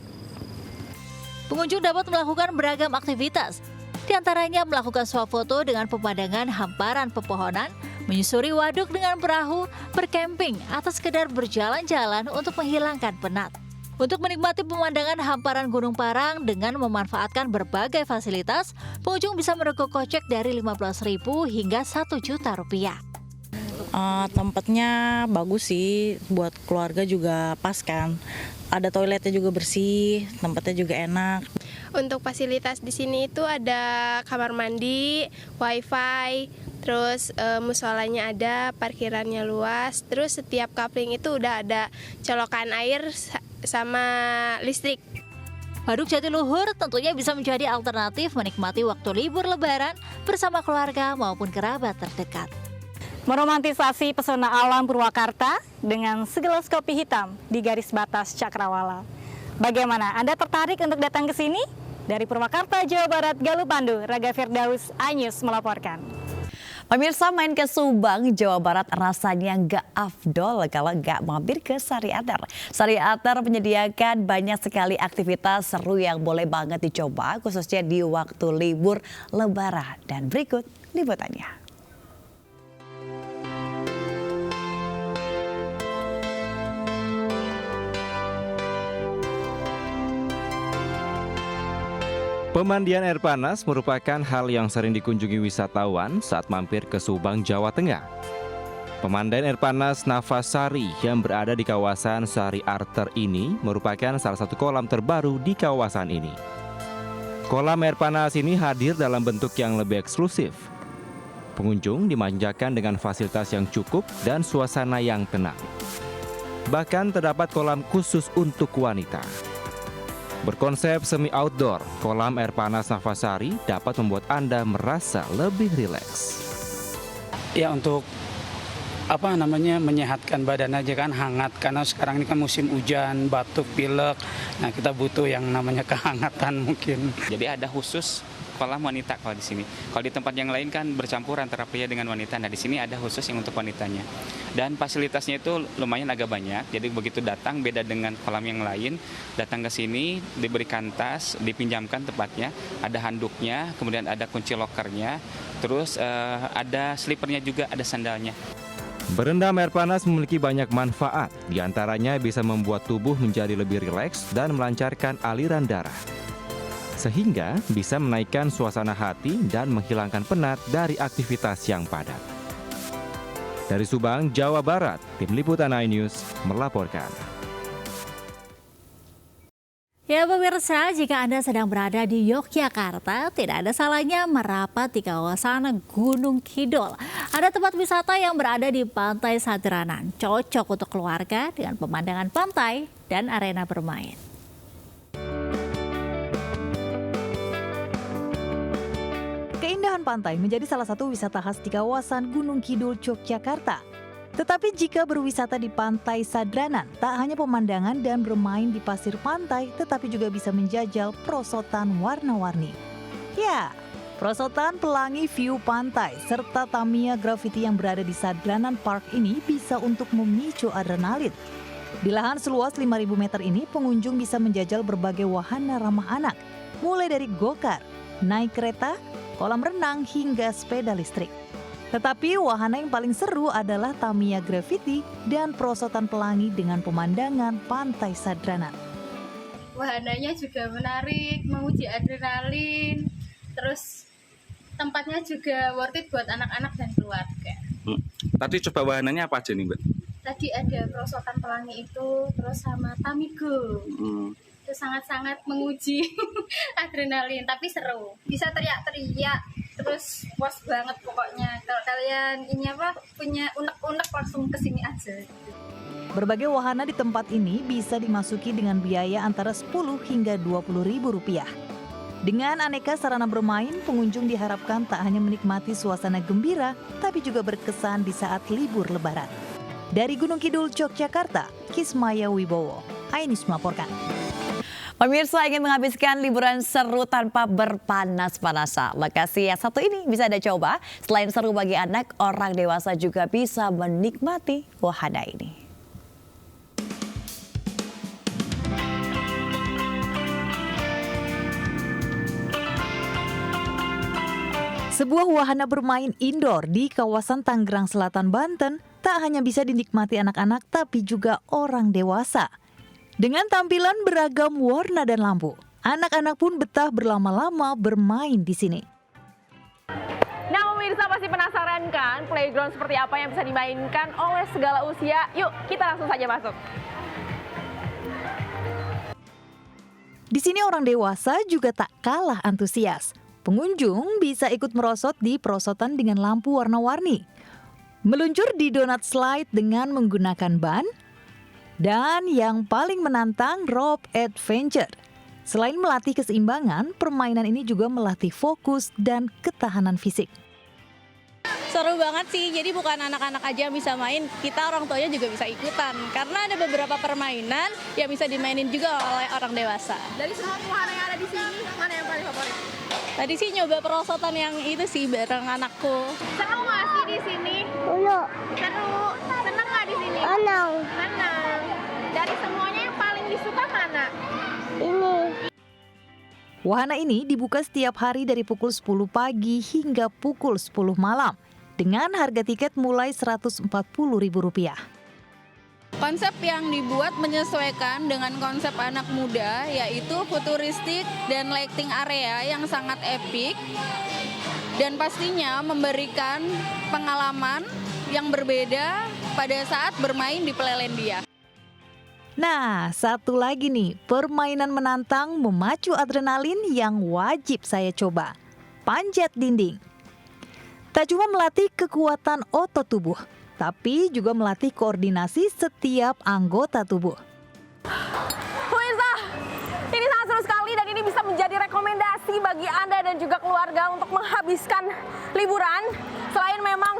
Pengunjung dapat melakukan beragam aktivitas. Di antaranya melakukan swafoto dengan pemandangan hamparan pepohonan, menyusuri waduk dengan perahu, berkemping, atau sekedar berjalan-jalan untuk menghilangkan penat. Untuk menikmati pemandangan hamparan Gunung Parang dengan memanfaatkan berbagai fasilitas, pengunjung bisa merogoh kocek dari Rp15.000 hingga Rp1.000.000. Tempatnya bagus sih, buat keluarga juga pas kan. Ada toiletnya juga bersih, tempatnya juga enak. Untuk fasilitas di sini itu ada kamar mandi, wifi, terus musolanya ada, parkirannya luas, terus setiap kapling itu udah ada colokan air sama listrik. Waduk Jatiluhur tentunya bisa menjadi alternatif menikmati waktu libur lebaran bersama keluarga maupun kerabat terdekat. Meromantisasi pesona alam Purwakarta dengan segelas kopi hitam di garis batas Cakrawala. Bagaimana? Anda tertarik untuk datang ke sini? Dari Purwakarta, Jawa Barat, Galuh Pandu, Raga Firdaus, iNews melaporkan. Pemirsa, main ke Subang, Jawa Barat rasanya nggak afdol kalau nggak mampir ke Sari Ater. Sari Ater menyediakan banyak sekali aktivitas seru yang boleh banget dicoba, khususnya di waktu libur lebaran. Dan berikut liputannya. Pemandian air panas merupakan hal yang sering dikunjungi wisatawan saat mampir ke Subang, Jawa Tengah. Pemandian air panas Nafasari yang berada di kawasan Sari Ater ini merupakan salah satu kolam terbaru di kawasan ini. Kolam air panas ini hadir dalam bentuk yang lebih eksklusif. Pengunjung dimanjakan dengan fasilitas yang cukup dan suasana yang tenang. Bahkan terdapat kolam khusus untuk wanita. Berkonsep semi outdoor, kolam air panas Nafasari dapat membuat Anda merasa lebih rileks. Ya untuk menyehatkan badan aja kan, hangat karena sekarang ini kan musim hujan, batuk, pilek. Nah, kita butuh yang namanya kehangatan mungkin. Jadi ada khusus kolam wanita kalau di sini. Kalau di tempat yang lain kan bercampur antara pria dengan wanita. Nah, di sini ada khusus yang untuk wanitanya. Dan fasilitasnya itu lumayan agak banyak. Jadi begitu datang beda dengan kolam yang lain, datang ke sini diberikan tas, dipinjamkan tempatnya, ada handuknya, kemudian ada kunci lokernya, terus ada slipernya juga, ada sandalnya. Berendam air panas memiliki banyak manfaat, diantaranya bisa membuat tubuh menjadi lebih rileks dan melancarkan aliran darah. Sehingga bisa menaikkan suasana hati dan menghilangkan penat dari aktivitas yang padat. Dari Subang, Jawa Barat, Tim Liputan iNews melaporkan. Ya pemirsa, jika Anda sedang berada di Yogyakarta, tidak ada salahnya merapat di kawasan Gunung Kidul. Ada tempat wisata yang berada di Pantai Sadranan, cocok untuk keluarga dengan pemandangan pantai dan arena bermain. Keindahan pantai menjadi salah satu wisata khas di kawasan Gunung Kidul, Yogyakarta. Tetapi jika berwisata di Pantai Sadranan, tak hanya pemandangan dan bermain di pasir pantai, tetapi juga bisa menjajal perosotan warna-warni. Ya, Perosotan Pelangi View Pantai serta Tamiya Graffiti yang berada di Sadranan Park ini bisa untuk memicu adrenalin. Di lahan seluas 5.000 meter ini, pengunjung bisa menjajal berbagai wahana ramah anak, mulai dari go-kart, naik kereta, kolam renang, hingga sepeda listrik. Tetapi wahana yang paling seru adalah Tamiya Graffiti dan perosotan pelangi dengan pemandangan Pantai Sadranan. Wahananya juga menarik, menguji adrenalin, terus tempatnya juga worth it buat anak-anak dan keluarga. Tadi coba wahananya apa aja nih, Mbak? Tadi ada perosotan pelangi itu, terus sama Tamigo. Itu sangat-sangat menguji adrenalin, tapi seru. Bisa teriak-teriak, terus puas banget pokoknya. Kalau kalian punya unek-unek langsung kesini aja. Berbagai wahana di tempat ini bisa dimasuki dengan biaya antara 10 hingga 20 ribu rupiah. Dengan aneka sarana bermain, pengunjung diharapkan tak hanya menikmati suasana gembira, tapi juga berkesan di saat libur lebaran. Dari Gunung Kidul, Yogyakarta, Kismaya Wibowo, Ainis melaporkan. Pemirsa ingin menghabiskan liburan seru tanpa berpanas-panasan. Lokasi yang satu ini bisa Anda coba. Selain seru bagi anak, orang dewasa juga bisa menikmati wahana ini. Sebuah wahana bermain indoor di kawasan Tangerang Selatan, Banten tak hanya bisa dinikmati anak-anak tapi juga orang dewasa. Dengan tampilan beragam warna dan lampu, anak-anak pun betah berlama-lama bermain di sini. Nah, pemirsa pasti penasaran kan playground seperti apa yang bisa dimainkan oleh segala usia? Yuk, kita langsung saja masuk. Di sini orang dewasa juga tak kalah antusias. Pengunjung bisa ikut merosot di perosotan dengan lampu warna-warni, meluncur di donut slide dengan menggunakan ban, dan yang paling menantang rope adventure. Selain melatih keseimbangan, permainan ini juga melatih fokus dan ketahanan fisik. Seru banget sih, jadi bukan anak-anak aja yang bisa main, kita orang tuanya juga bisa ikutan. Karena ada beberapa permainan yang bisa dimainin juga oleh orang dewasa. Dari semua wahana yang ada di sini, mana yang paling favorit? Tadi sih nyoba perosotan yang itu sih bareng anakku. Seru nggak sih di sini? Seru. Seneng nggak di sini? Seneng. Dari semuanya yang paling disuka mana? Ini. Wahana ini dibuka setiap hari dari pukul 10 pagi hingga pukul 10 malam dengan harga tiket mulai Rp140.000. Konsep yang dibuat menyesuaikan dengan konsep anak muda, yaitu futuristik dan lighting area yang sangat epik, dan pastinya memberikan pengalaman yang berbeda pada saat bermain di Pelelendia. Nah, satu lagi nih, permainan menantang memacu adrenalin yang wajib saya coba. Panjat dinding. Tak cuma melatih kekuatan otot tubuh, tapi juga melatih koordinasi setiap anggota tubuh. Pemirsa, ini sangat seru sekali dan ini bisa menjadi rekomendasi bagi Anda dan juga keluarga untuk menghabiskan liburan. Selain memang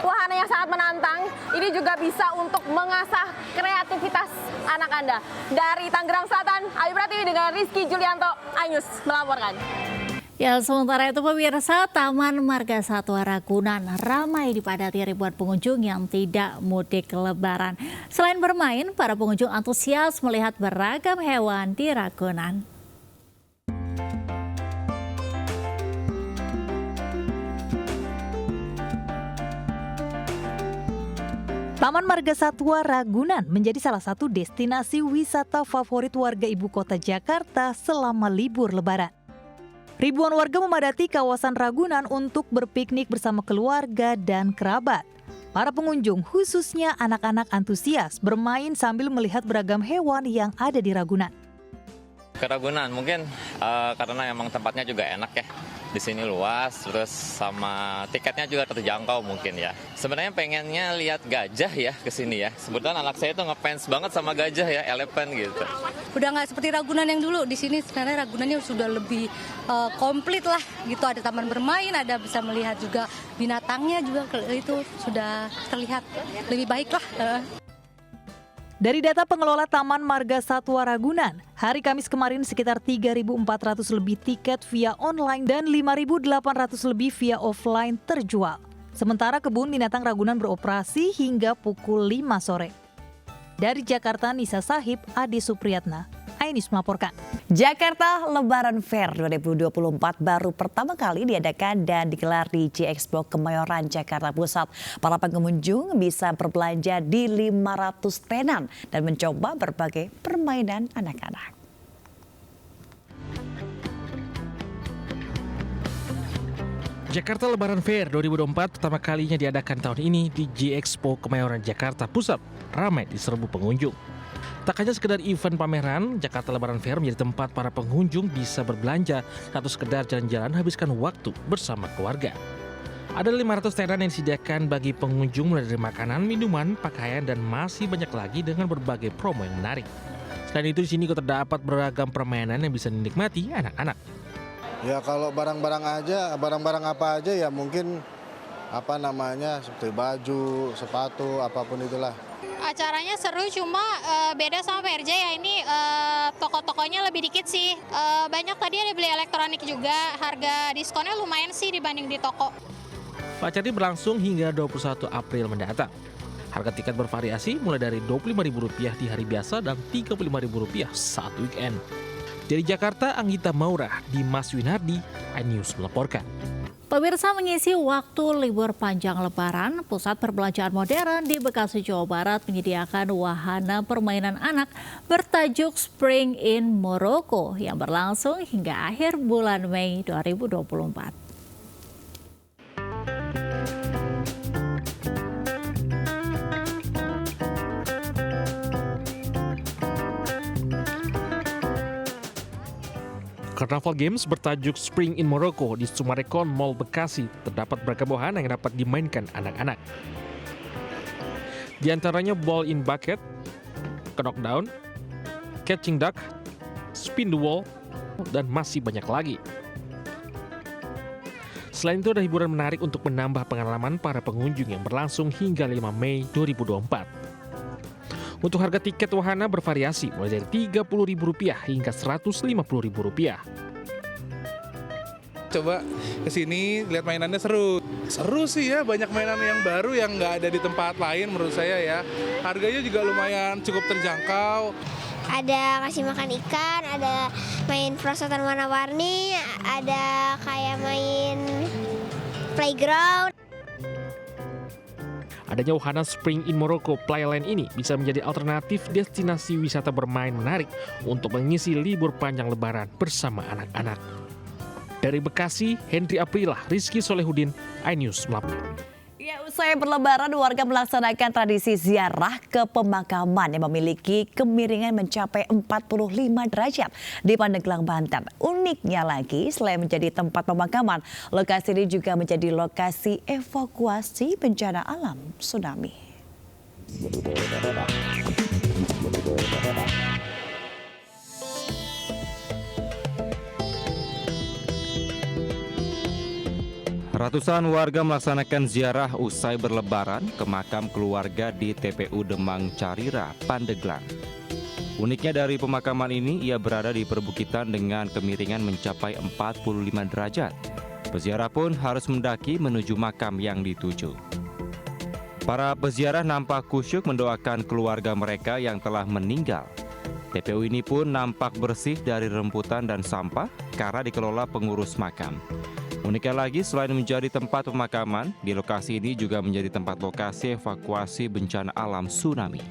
wahana yang sangat menantang, ini juga bisa untuk mengasah kreativitas anak Anda. Dari Tangerang Selatan, Ayu Pratiwi dengan Rizky Julianto, iNews melaporkan. Ya, sementara itu pemirsa, Taman Marga Satwa Ragunan ramai dipadati ribuan pengunjung yang tidak mudik lebaran. Selain bermain, para pengunjung antusias melihat beragam hewan di Ragunan. Taman Marga Satwa Ragunan menjadi salah satu destinasi wisata favorit warga ibu kota Jakarta selama libur lebaran. Ribuan warga memadati kawasan Ragunan untuk berpiknik bersama keluarga dan kerabat. Para pengunjung, khususnya anak-anak antusias, bermain sambil melihat beragam hewan yang ada di Ragunan. Ke Ragunan mungkin karena emang tempatnya juga enak ya. Di sini luas, terus sama tiketnya juga terjangkau mungkin ya. Sebenarnya pengennya lihat gajah ya ke sini ya. Sebetulnya anak saya tuh ngefans banget sama gajah ya, elephant gitu. Udah nggak seperti Ragunan yang dulu. Di sini sebenarnya Ragunannya sudah lebih komplit lah gitu. Ada taman bermain, ada bisa melihat juga binatangnya juga, itu sudah terlihat lebih baik lah. Dari data pengelola Taman Marga Satwa Ragunan, hari Kamis kemarin sekitar 3.400 lebih tiket via online dan 5.800 lebih via offline terjual. Sementara Kebun Binatang Ragunan beroperasi hingga pukul 5 sore. Dari Jakarta, Nisa Sahib, Adi Supriyatna, iNews melaporkan. Jakarta Lebaran Fair 2024 baru pertama kali diadakan dan digelar di J-Expo Kemayoran, Jakarta Pusat. Para pengunjung bisa berbelanja di 500 tenan dan mencoba berbagai permainan anak-anak. Jakarta Lebaran Fair 2024 pertama kalinya diadakan tahun ini di J-Expo Kemayoran, Jakarta Pusat. Ramai diserbu pengunjung. Tak hanya sekedar event pameran, Jakarta Lebaran Fair menjadi tempat para pengunjung bisa berbelanja atau sekedar jalan-jalan habiskan waktu bersama keluarga. Ada 500 tenan yang disediakan bagi pengunjung mulai dari makanan, minuman, pakaian, dan masih banyak lagi dengan berbagai promo yang menarik. Selain itu di sini juga terdapat beragam permainan yang bisa dinikmati anak-anak. Ya kalau barang-barang apa aja ya mungkin seperti baju, sepatu, apapun itulah. Acaranya seru, cuma beda sama PRJ ya, ini toko-tokonya lebih dikit sih. Banyak tadi ada beli elektronik juga, harga diskonnya lumayan sih dibanding di toko. Acara ini berlangsung hingga 21 April mendatang. Harga tiket bervariasi mulai dari Rp25.000 di hari biasa dan Rp35.000 saat weekend. Dari Jakarta, Anggita Maurah, Dimas Winardi, iNews melaporkan. Pemirsa, mengisi waktu libur panjang Lebaran, Pusat Perbelanjaan Modern di Bekasi, Jawa Barat menyediakan wahana permainan anak bertajuk Spring in Morocco yang berlangsung hingga akhir bulan Mei 2024. Carnaval Games bertajuk Spring in Morocco di Sumarekon Mall Bekasi terdapat beragam wahana yang dapat dimainkan anak-anak. Di antaranya ball in bucket, knockdown, catching duck, spin the wall, dan masih banyak lagi. Selain itu ada hiburan menarik untuk menambah pengalaman para pengunjung yang berlangsung hingga 5 Mei 2024. Untuk harga tiket wahana bervariasi mulai dari Rp30.000 hingga Rp150.000. Coba kesini lihat mainannya seru. Seru sih ya, banyak mainan yang baru yang nggak ada di tempat lain menurut saya ya. Harganya juga lumayan cukup terjangkau. Ada ngasih makan ikan, ada main perosotan warna-warni, ada kayak main playground. Adanya wahana Spring in Morocco Playland ini bisa menjadi alternatif destinasi wisata bermain menarik untuk mengisi libur panjang Lebaran bersama anak-anak. Dari Bekasi, Hendri Aprilah, Rizky Solehudin, iNews melaporkan. Ya, usai berlebaran, warga melaksanakan tradisi ziarah ke pemakaman yang memiliki kemiringan mencapai 45 derajat di Pandeglang, Banten. Uniknya lagi, selain menjadi tempat pemakaman, lokasi ini juga menjadi lokasi evakuasi bencana alam tsunami. Ratusan warga melaksanakan ziarah usai berlebaran ke makam keluarga di TPU Demang Carira, Pandeglang. Uniknya dari pemakaman ini, ia berada di perbukitan dengan kemiringan mencapai 45 derajat. Peziarah pun harus mendaki menuju makam yang dituju. Para peziarah nampak khusyuk mendoakan keluarga mereka yang telah meninggal. TPU ini pun nampak bersih dari rembutan dan sampah karena dikelola pengurus makam. Uniknya lagi, selain menjadi tempat pemakaman, di lokasi ini juga menjadi tempat lokasi evakuasi bencana alam tsunami.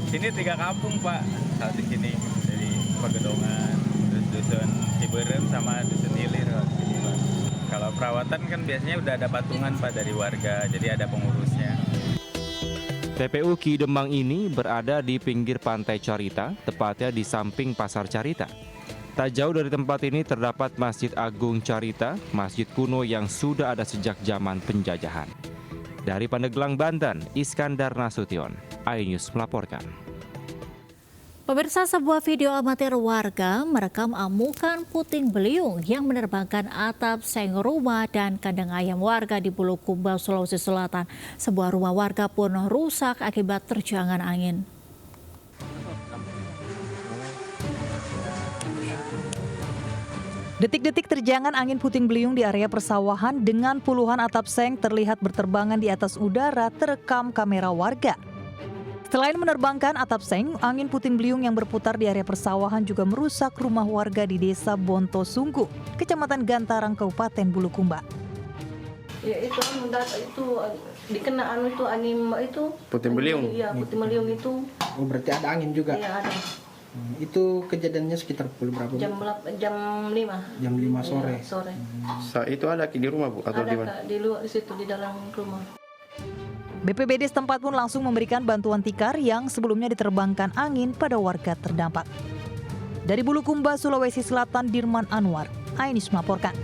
Sini 3 kampung, Pak, saat di sini. Dari Pegedongan, terus Dusun Ciberem sama Dusun Hilir. Pak. Kalau perawatan kan biasanya udah ada patungan, Pak, dari warga, jadi ada pengurusnya. TPU Ki Demang ini berada di pinggir pantai Carita, tepatnya di samping Pasar Carita. Tak jauh dari tempat ini terdapat Masjid Agung Carita, masjid kuno yang sudah ada sejak zaman penjajahan. Dari Pandeglang, Banten, Iskandar Nasution, iNews melaporkan. Pemirsa, sebuah video amatir warga merekam amukan puting beliung yang menerbangkan atap seng rumah dan kandang ayam warga di Bulukumba, Sulawesi Selatan. Sebuah rumah warga pun rusak akibat terjangan angin. Detik-detik terjangan angin puting beliung di area persawahan dengan puluhan atap seng terlihat berterbangan di atas udara terekam kamera warga. Selain menerbangkan atap seng, angin puting beliung yang berputar di area persawahan juga merusak rumah warga di Desa Bonto Sungguh, Kecamatan Gantarang, Kabupaten Bulukumba. Ya itu dikena itu angin itu puting beliung. Iya, puting beliung itu. Oh, berarti ada angin juga. Iya, ada. Itu kejadiannya sekitar pukul berapa? Jam 5. Jam 5 sore. Iya, sore. Itu ada di rumah, Bu, atau ada, di mana? Kak, di luar di situ di dalam rumah. BPBD setempat pun langsung memberikan bantuan tikar yang sebelumnya diterbangkan angin pada warga terdampak. Dari Bulukumba, Sulawesi Selatan, Dirman Anwar, Ainis melaporkan.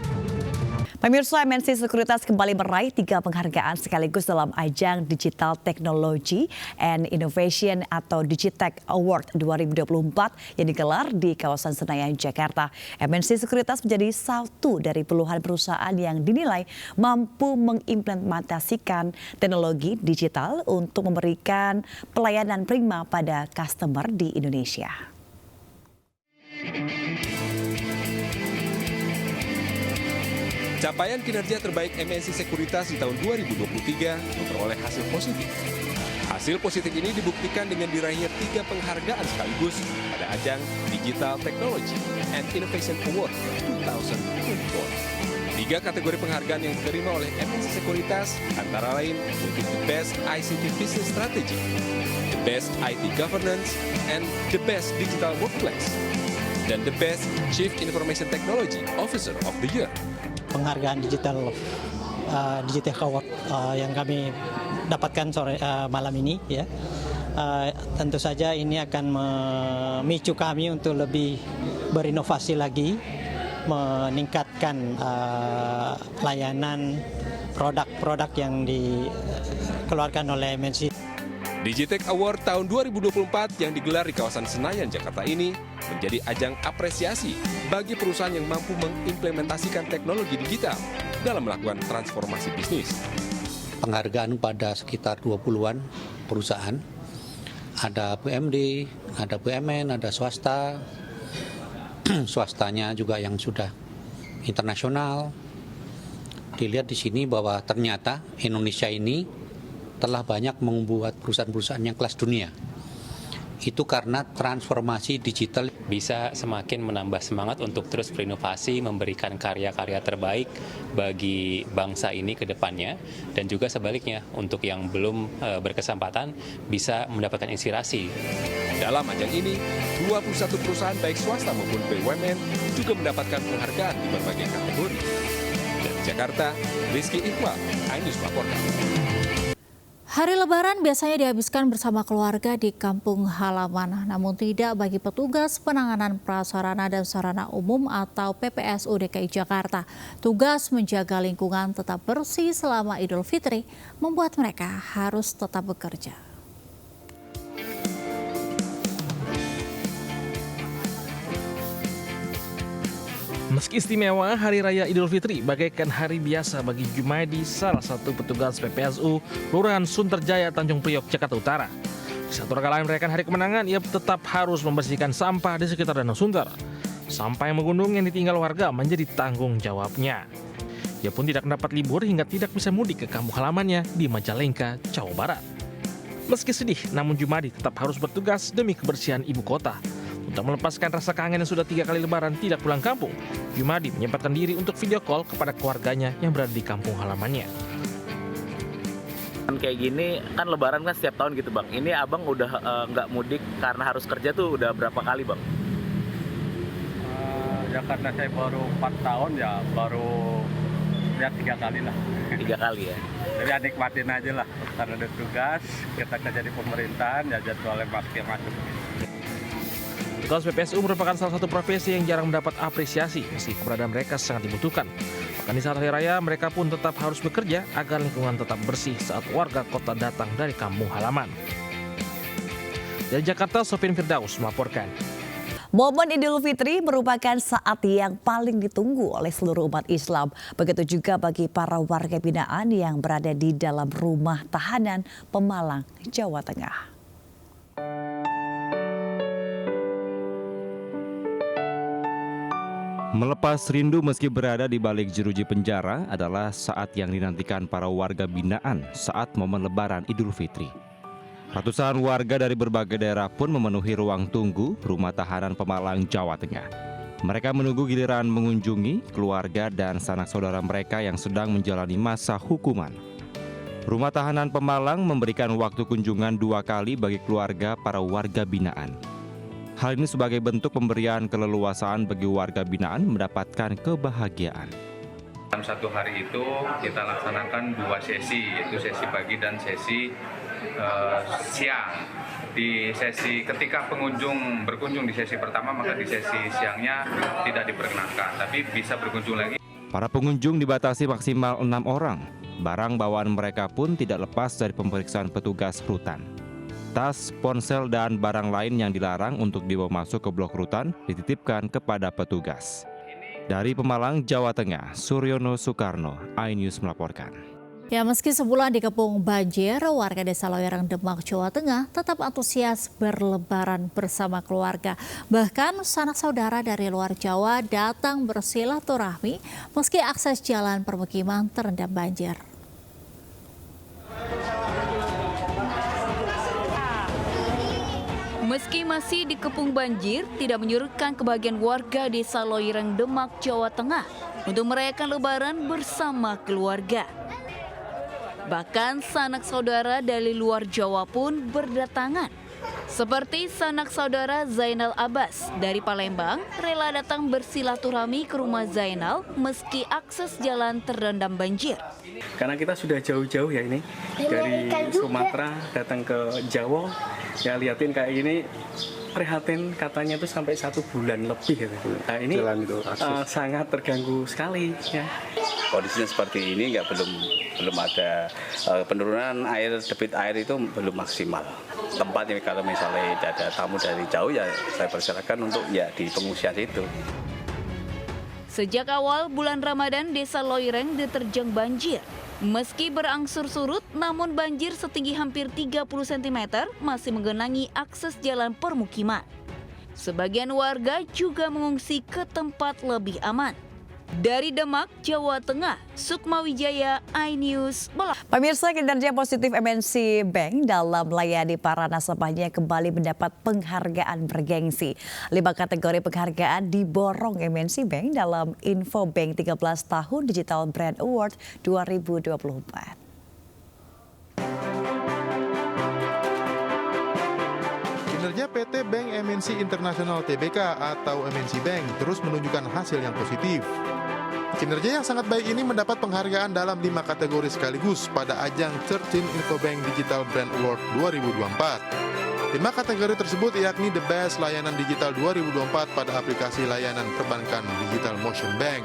Pemirsa, MNC Sekuritas kembali meraih 3 penghargaan sekaligus dalam ajang Digital Technology and Innovation atau Digitech Award 2024 yang digelar di kawasan Senayan, Jakarta. MNC Sekuritas menjadi satu dari puluhan perusahaan yang dinilai mampu mengimplementasikan teknologi digital untuk memberikan pelayanan prima pada customer di Indonesia. Capaian kinerja terbaik MNC Sekuritas di tahun 2023 memperoleh hasil positif. Hasil positif ini dibuktikan dengan diraihnya 3 penghargaan sekaligus pada ajang Digital Technology and Innovation Award 2024. 3 kategori penghargaan yang diterima oleh MNC Sekuritas antara lain yaitu The Best ICT Business Strategy, The Best IT Governance, and The Best Digital Workplace, dan The Best Chief Information Technology Officer of the Year. Penghargaan Digital Award yang kami dapatkan malam ini, ya, tentu saja ini akan memicu kami untuk lebih berinovasi lagi, meningkatkan layanan produk-produk yang dikeluarkan oleh MNC. Digitech Award tahun 2024 yang digelar di kawasan Senayan, Jakarta ini menjadi ajang apresiasi bagi perusahaan yang mampu mengimplementasikan teknologi digital dalam melakukan transformasi bisnis. Penghargaan pada sekitar 20-an perusahaan, ada BUMD, ada BUMN, ada swasta, swastanya juga yang sudah internasional. Dilihat di sini bahwa ternyata Indonesia ini telah banyak membuat perusahaan-perusahaan yang kelas dunia. Itu karena transformasi digital bisa semakin menambah semangat untuk terus berinovasi, memberikan karya-karya terbaik bagi bangsa ini ke depannya, dan juga sebaliknya untuk yang belum berkesempatan bisa mendapatkan inspirasi. Dalam ajang ini, 21 perusahaan baik swasta maupun BUMN juga mendapatkan penghargaan di berbagai kategori. Dari Jakarta, Rizky Iqbal, Ainus melaporkan. Hari Lebaran biasanya dihabiskan bersama keluarga di kampung halaman, namun tidak bagi petugas penanganan prasarana dan sarana umum atau PPSU DKI Jakarta. Tugas menjaga lingkungan tetap bersih selama Idul Fitri membuat mereka harus tetap bekerja. Meski istimewa, Hari Raya Idul Fitri bagaikan hari biasa bagi Jumaidi, salah satu petugas PPSU Kelurahan Sunterjaya, Tanjung Priok, Jakarta Utara. Di satu rangka lain merayakan hari kemenangan, ia tetap harus membersihkan sampah di sekitar Danau Sunter. Sampah yang menggunung yang ditinggal warga menjadi tanggung jawabnya. Ia pun tidak mendapat libur hingga tidak bisa mudik ke kampung halamannya di Majalengka, Jawa Barat. Meski sedih, namun Jumaidi tetap harus bertugas demi kebersihan ibu kota. Untuk melepaskan rasa kangen yang sudah 3 kali lebaran tidak pulang kampung, Jumaidi menyempatkan diri untuk video call kepada keluarganya yang berada di kampung halamannya. Kayak gini kan lebaran kan setiap tahun gitu bang. Ini abang udah nggak mudik karena harus kerja tuh udah berapa kali bang? Ya karena saya baru 4 tahun ya baru ya 3 kali lah. 3 kali ya? Jadi ya nikmatin aja lah, karena ada tugas, kita kerja di pemerintahan ya jadwalnya pasti masuk. Petugas PPSU merupakan salah satu profesi yang jarang mendapat apresiasi meski keberadaan mereka sangat dibutuhkan. Bahkan di saat hari raya mereka pun tetap harus bekerja agar lingkungan tetap bersih saat warga kota datang dari kampung halaman. Dari Jakarta, Sofyan Firdaus melaporkan. Momen Idul Fitri merupakan saat yang paling ditunggu oleh seluruh umat Islam. Begitu juga bagi para warga binaan yang berada di dalam rumah tahanan Pemalang, Jawa Tengah. Melepas rindu meski berada di balik jeruji penjara adalah saat yang dinantikan para warga binaan saat momen Lebaran Idul Fitri. Ratusan warga dari berbagai daerah pun memenuhi ruang tunggu rumah tahanan Pemalang, Jawa Tengah. Mereka menunggu giliran mengunjungi keluarga dan sanak saudara mereka yang sedang menjalani masa hukuman. Rumah tahanan Pemalang memberikan waktu kunjungan 2 kali bagi keluarga para warga binaan. Hal ini sebagai bentuk pemberian keleluasaan bagi warga binaan mendapatkan kebahagiaan. Dalam 1 hari itu kita laksanakan 2 sesi, yaitu sesi pagi dan sesi siang. Di sesi ketika pengunjung berkunjung di sesi pertama, maka di sesi siangnya tidak diperkenankan, tapi bisa berkunjung lagi. Para pengunjung dibatasi maksimal 6 orang. Barang bawaan mereka pun tidak lepas dari pemeriksaan petugas rutan. Tas, ponsel, dan barang lain yang dilarang untuk dibawa masuk ke blok rutan dititipkan kepada petugas. Dari Pemalang, Jawa Tengah, Suryono Soekarno, iNews melaporkan. Ya, meski sebulan dikepung banjir, warga Desa Loyerang, Demak, Jawa Tengah tetap antusias berlebaran bersama keluarga. Bahkan sanak saudara dari luar Jawa datang bersilaturahmi meski akses jalan permukiman terendam banjir. Meski masih dikepung banjir, tidak menyurutkan kebahagiaan warga Desa Loyerang, Demak, Jawa Tengah untuk merayakan Lebaran bersama keluarga. Bahkan sanak saudara dari luar Jawa pun berdatangan. Seperti sanak saudara Zainal Abbas dari Palembang rela datang bersilaturahmi ke rumah Zainal meski akses jalan terendam banjir. Karena kita sudah jauh-jauh ya ini dari Sumatera datang ke Jawa, ya liatin kayak gini prihatin, katanya tuh sampai 1 bulan lebih. Nah, ini sangat terganggu sekali ya. Kondisinya seperti ini belum ada penurunan air, debit air itu belum maksimal. Tempat ini kalau misalnya ada tamu dari jauh ya saya persilakan untuk ya di pengungsian itu. Sejak awal bulan Ramadan, Desa Loyerang diterjang banjir. Meski berangsur surut, namun banjir setinggi hampir 30 cm masih menggenangi akses jalan permukiman. Sebagian warga juga mengungsi ke tempat lebih aman. Dari Demak, Jawa Tengah, Sukma Wijaya, iNews. Pemirsa, kinerja positif MNC Bank dalam melayani para nasabahnya kembali mendapat penghargaan bergengsi. 5 kategori penghargaan diborong MNC Bank dalam Infobank 13 tahun Digital Brand Award 2024. Kinerja PT Bank MNC International Tbk atau MNC Bank terus menunjukkan hasil yang positif. Kinerja yang sangat baik ini mendapat penghargaan dalam 5 kategori sekaligus pada ajang 13 Infobank Digital Brand Award 2024. 5 kategori tersebut yakni The Best Layanan Digital 2024 pada aplikasi layanan perbankan Digital Motion Bank,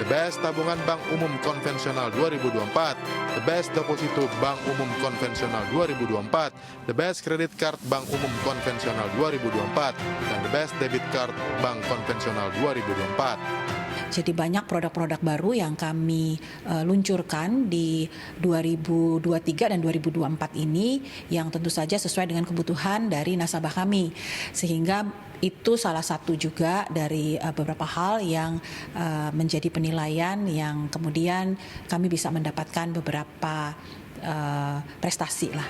The Best Tabungan Bank Umum Konvensional 2024, The Best Deposito Bank Umum Konvensional 2024, The Best Credit Card Bank Umum Konvensional 2024, dan The Best Debit Card Bank Konvensional 2024. Jadi banyak produk-produk baru yang kami luncurkan di 2023 dan 2024 ini yang tentu saja sesuai dengan kebutuhan dari nasabah kami. Sehingga itu salah satu juga dari beberapa hal yang menjadi penilaian yang kemudian kami bisa mendapatkan beberapa prestasi lah.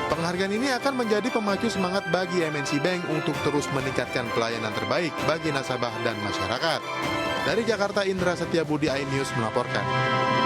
Penghargaan ini akan menjadi pemacu semangat bagi MNC Bank untuk terus meningkatkan pelayanan terbaik bagi nasabah dan masyarakat. Dari Jakarta, Indra Setiabudi, iNews melaporkan.